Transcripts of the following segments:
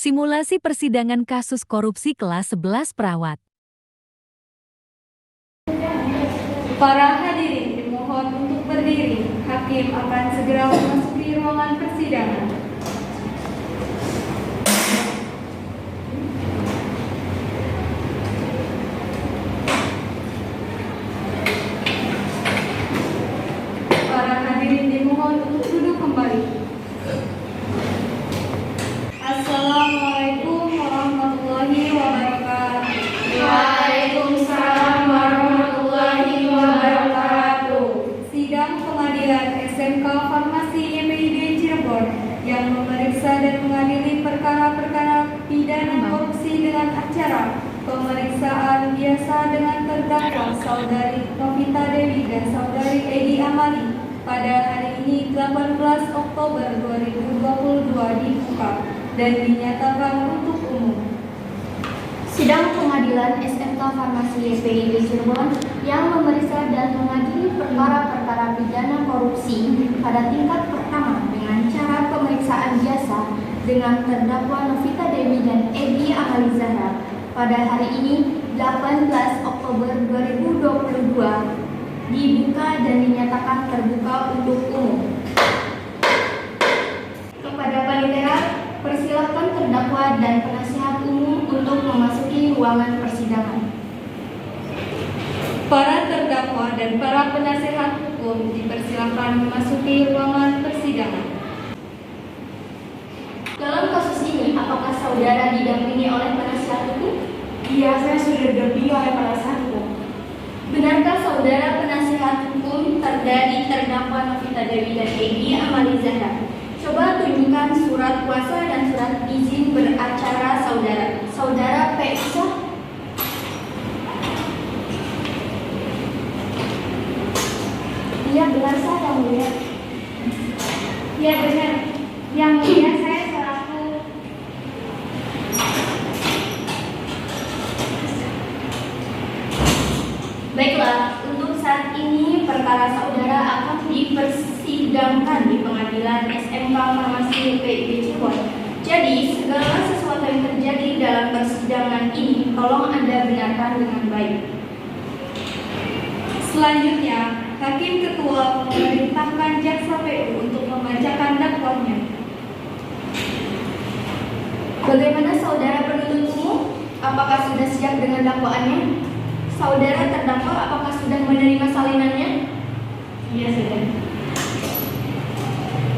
Simulasi persidangan kasus korupsi kelas 11 perawat. Para hadirin dimohon untuk berdiri. Hakim akan segera memasuki ruangan persidangan. Para hadirin dimohon untuk duduk kembali. Assalamualaikum warahmatullahi wabarakatuh. Waalaikumsalam warahmatullahi wabarakatuh. Sidang Pengadilan SMK Farmasi YPIB Cirebon yang memeriksa dan mengadili perkara-perkara pidana korupsi dengan acara pemeriksaan biasa dengan terdakwa Saudari Novita Dewi dan Saudari Edi Amali pada hari ini 18 Oktober 2022 dibuka dan dinyatakan untuk umum. Sidang Pengadilan SMK Farmasi YPIB Cirebon yang memeriksa dan mengadili perkara-perkara pidana korupsi pada tingkat pertama dengan cara pemeriksaan biasa dengan terdakwa Novita Dewi dan Edi Amali Zahra pada hari ini 18 Oktober 2022 dibuka dan dinyatakan terbuka untuk umum. Kepada panitia, persilakan terdakwa dan penasihat umum untuk memasuki ruangan persidangan. Para terdakwa dan para penasihat hukum dipersilakan memasuki ruangan persidangan. Dalam kasus ini, apakah saudara didampingi oleh penasihat hukum? Iya, saya sudah didampingi oleh penasihat hukum. Benarkah saudara penasihat hukum dari terdakwa Novita Dewi dan Edi Amali Zahra? Coba tunjukkan surat kuasa dan surat izin beracara saudara. Saudara P. Isa. Iya, benar saya yang mulia. Iya, benar. Yang mulia, saya selaku Baiklah, untuk saat ini perkara saudara akan dipersidangkan di Pengadilan SMK Farmasi YPIB Cirebon. Jadi, segala sesuatu yang terjadi dalam persidangan ini tolong Anda benarkan dengan baik. Selanjutnya, Hakim Ketua memerintahkan Jaksa PU untuk membacakan dakwahnya. Bagaimana saudara penuntut umum? Apakah sudah siap dengan dakwaannya? Saudara terdakwa apakah sudah menerima salinannya? Iya, sudah.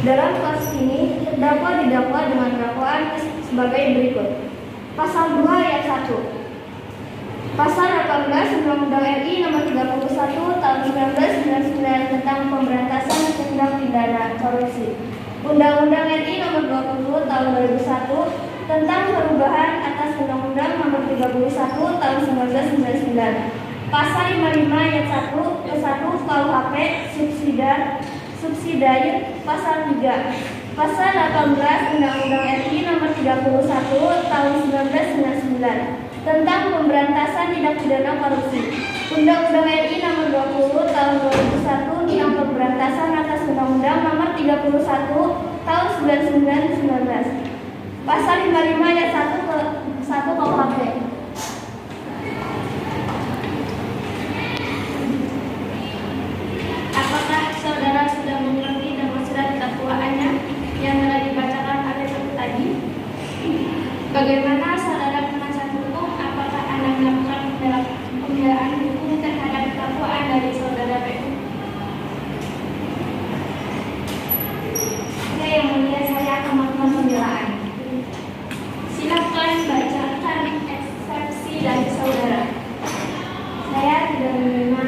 Dalam kasus ini, terdakwa didakwa dengan dakwaan sebagai berikut. Pasal 2 ayat 1. Pasal 18 Undang-Undang RI Nomor 31 Tahun 1999 tentang Pemberantasan Tindak Pidana Korupsi. Undang-Undang RI Nomor 20 Tahun 2001 tentang perubahan atas Undang-Undang Nomor 31 Tahun 1999. Pasal 55 ayat 1 ke 1 KUHP subsidiar pasal 3. Pasal 18 Undang-Undang RI Nomor 31 Tahun 1999 tentang pemberantasan tindak pidana korupsi. Undang-Undang RI Nomor 20 Tahun 2001 tentang pemberantasan atas Undang-Undang Nomor 31 Tahun 1919. Pasal 55 ayat 1 ke 1 KUHP. Apakah saudara sudah mengerti dengan surat dakwaannya yang telah dibacakan pada tadi? Bagaimana saudara penasihat hukum? Apakah Anda melakukan pembelaan hukum terhadap dakwaan dari saudara PU? Ya, yang mulia, saya akan melakukan pembelaan. Silakan bacakan eksepsi dari saudara. Saya tidak menerima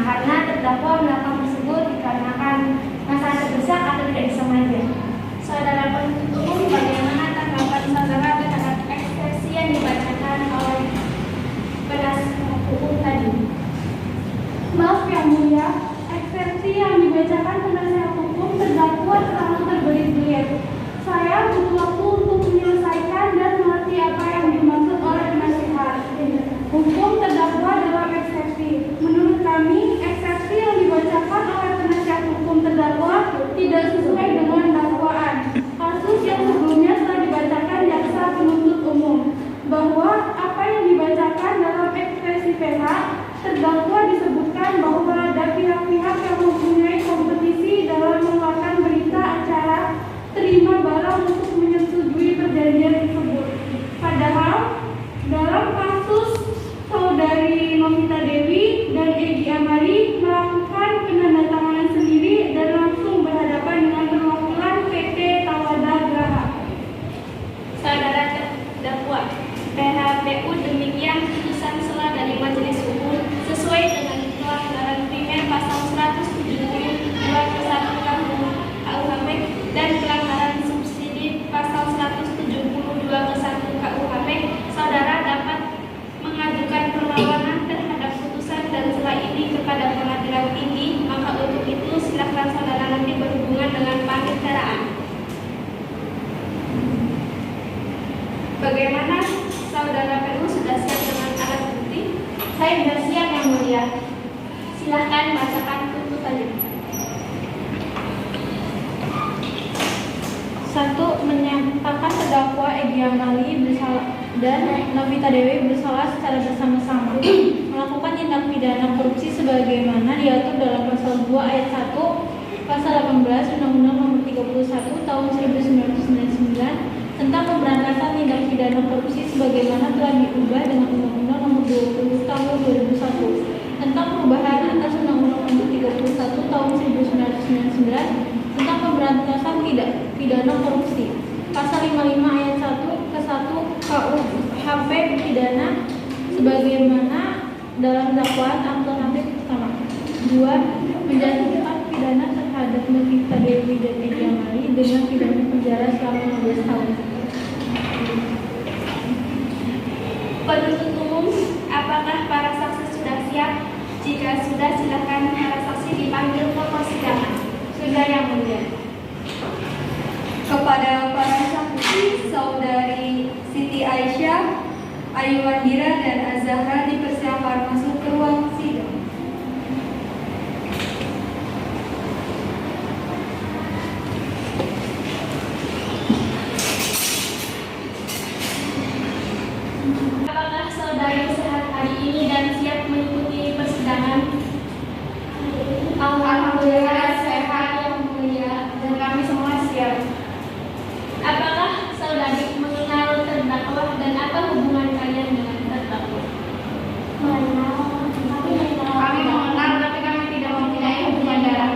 karena terdakwa melakukan tersebut dikarenakan masalah terdesak atau tidak disengaja. Saudara penuntut umum, bagaimana tanggapan saudara terhadap eksepsi yang dibacakan oleh Bagaimana saudara PU sudah siap dengan alat bukti? Saya sudah siap yang mulia. Silahkan bacakan tuntutannya. 1. Menyatakan terdakwa Egy Amali bersalah dan Novita Dewi bersalah secara bersama-sama melakukan tindak pidana korupsi sebagaimana diatur dalam pasal 2 ayat 1 pasal 18 Undang-Undang Nomor 31 Tahun 1999 tentang pemberantasan tindak pidana korupsi sebagaimana telah diubah dengan Undang-Undang Nomor 20 Tahun 2001 tentang perubahan atas Undang-Undang Nomor 31 Tahun 1999 tentang pemberantasan pidana korupsi. Pasal 55 ayat 1 ke 1 KUHP pidana sebagaimana dalam dakwaan alternatif pertama. 2. Menjatuhkan pidana terhadap Novita Dewi dan Egy Amali dengan pidana penjara selama 15 tahun. Penuntut umum, apakah para saksi sudah siap? Jika sudah, silakan para saksi dipanggil ke persidangan. Sudah yang mulia. Kepada para saksi, Saudari Siti Aisyah, Ayu Wandira, dan Azahra dipersilakan masuk ke ruang sidang. Apakah saudari sehat hari ini dan siap mengikuti persidangan? Alhamdulillah sehat yang mulia dan kami semua siap. Apakah saudari mengenal terdakwa dan apa hubungan kalian dengan terdakwa? Kami mengenal tapi kami tidak mempunyai hubungan darah.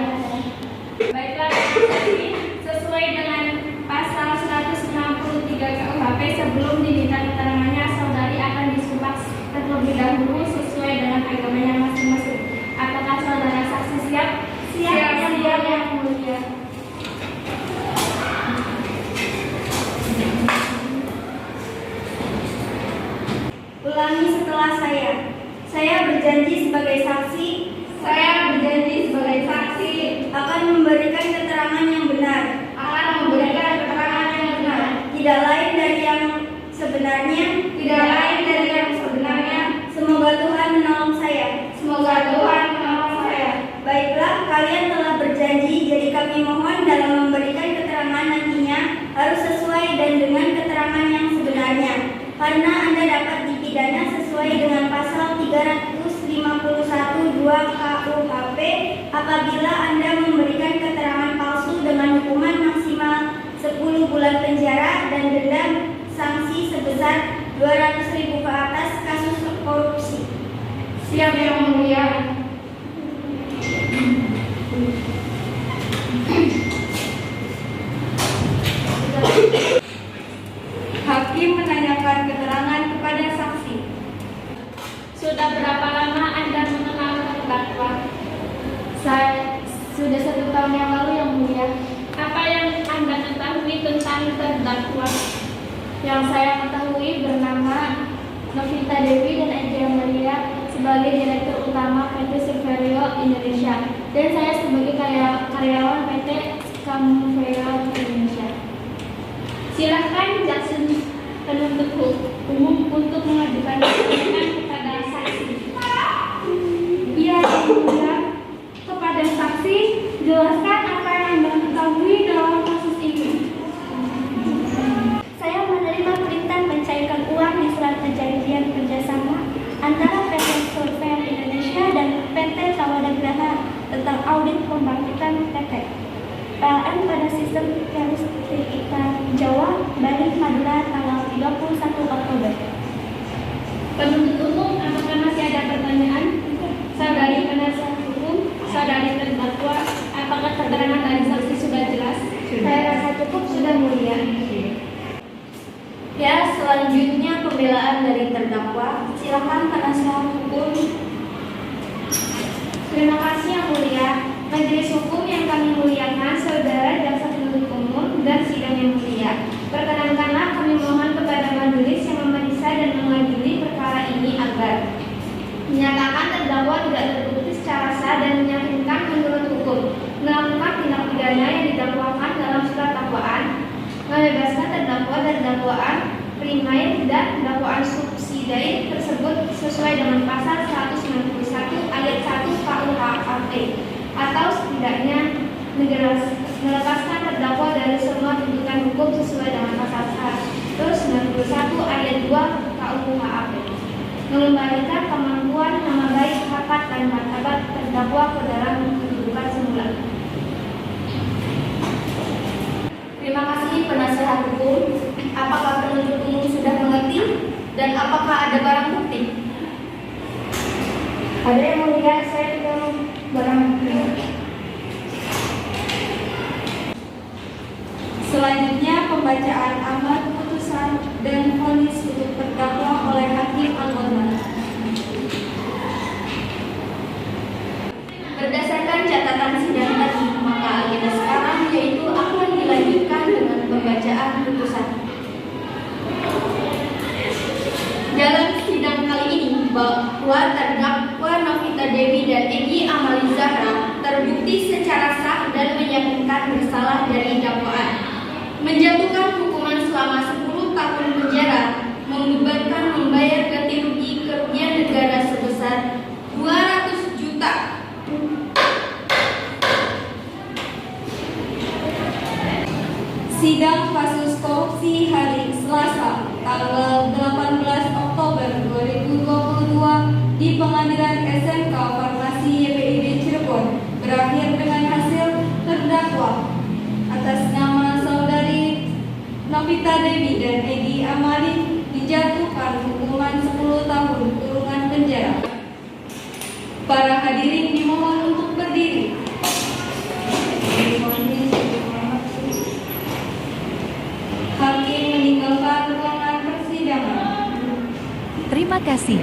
Baiklah, saksi, sesuai dengan pasal 163 KUHP sebelum diminta keterangannya, saudari akan disumpah terlebih dahulu sesuai dengan agamanya masing-masing. Apakah saudara saksi siap? Siap yang mulia. Ulangi setelah saya. Saya berjanji sebagai saksi. Saya berjanji sebagai saksi Akan memberikan keterangan yang benar. akan memberikan keterangan yang benar, Tidak lain dari yang sebenarnya. tidak lain dari yang sebenarnya. Semoga Tuhan menolong saya. Semoga Tuhan menolong saya. Baiklah, kalian telah berjanji, jadi kami mohon dalam memberikan keterangan nantinya harus sesuai dan dengan keterangan yang sebenarnya. Karena Anda dapat dipidana sesuai dengan pasal 351 2 KUHP apabila Anda memberikan keterangan palsu dengan hukuman maksimal 10 bulan penjara dan denda sanksi sebesar 200.000 ke atas kasus korupsi. Siap yang mulia. Hakim menanyakan keterangan kepada saksi. Sudah berapa lama Anda mengenal terdakwa? Saya sudah 1 tahun yang lalu yang mulia. Apa yang Anda ketahui tentang terdakwa? Yang saya ketahui bernama Novita Dewi dan Egy Amalia sebagai Direktur Utama PT Silverio Indonesia dan saya sebagai karyawan PT Silverio Indonesia. Silahkan jaksa penuntut umum untuk mengajukan pertanyaan kepada saksi. Iya, yang mulia. Kepada saksi, jelaskan apa yang Anda ketahui dalam kasus ini. Saya menerima perintah mencairkan uang di surat perjanjian kerjasama antara PT Silverio Indonesia dan PT Sawadagraha tentang audit pembangkitan PT PLN pada sistem kelistrikan Jawa, Bali, Madura tanggal 31 Oktober. Penuntut umum, apakah masih ada pertanyaan? Saudari penasihat hukum, saudari terdakwa, apakah keterangan dari saksi sudah jelas? Saya rasa cukup sudah mulia. Ya, selanjutnya pembelaan dari terdakwa. Silakan penasihat hukum. Terima kasih yang mulia. Majelis hukum yang kami muliakan, saudara jaksa penuntut umum dan sidang yang mulia. Perkenankanlah kami mohon kepada majelis yang memeriksa dan mengadili perkara ini agar menyatakan terdakwa tidak terbukti secara sah dan meyakinkan menurut hukum melakukan tindak pidana yang didakwakan dalam surat dakwaan, membebaskan terdakwa dari dakwaan, primair dan dakwaan subsidiar tersebut sesuai dengan pasal 191 ayat 1 KUHP atau setidaknya melepaskan terdakwa dari semua tuntutan hukum sesuai dengan pasal 191 ayat 2 KUHP, mengembalikan kemampuan, nama baik, harkat, dan martabat terdakwa ke dalam kedudukan semula. Terima kasih penasihat hukum. Apakah penuntut umum sudah mengerti dan apakah ada barang bukti? Ada yang mulia, saya tidak barang bukti. Selanjutnya pembacaan amar putusan dan vonis untuk terdakwa oleh hakim anggota. Berdasarkan catatan sidang tadi, maka agenda sekarang yaitu akan dilanjutkan dengan pembacaan putusan. Dalam sidang kali ini, bahwa terdakwa Novita Dewi dan Egy Amali Zahra terbukti secara sah dan meyakinkan bersalah dari dakwaan, menjatuhkan hukuman selama 10 tahun penjara, membebankan membayar ganti rugi kerugian negara sebesar 200 juta. Sidang kasus korupsi hari Selasa, tanggal 18 Oktober 2022 di Pengadilan SMK Farmasi YPIB Cirebon berakhir dengan hasil terdakwa atas nama saudari Novita Dewi dan Egy Amali dijatuhkan hukuman 10 tahun kurungan penjara. Para hadirin dimohon untuk berdiri. Hakim meninggalkan ruangan persidangan. Terima kasih.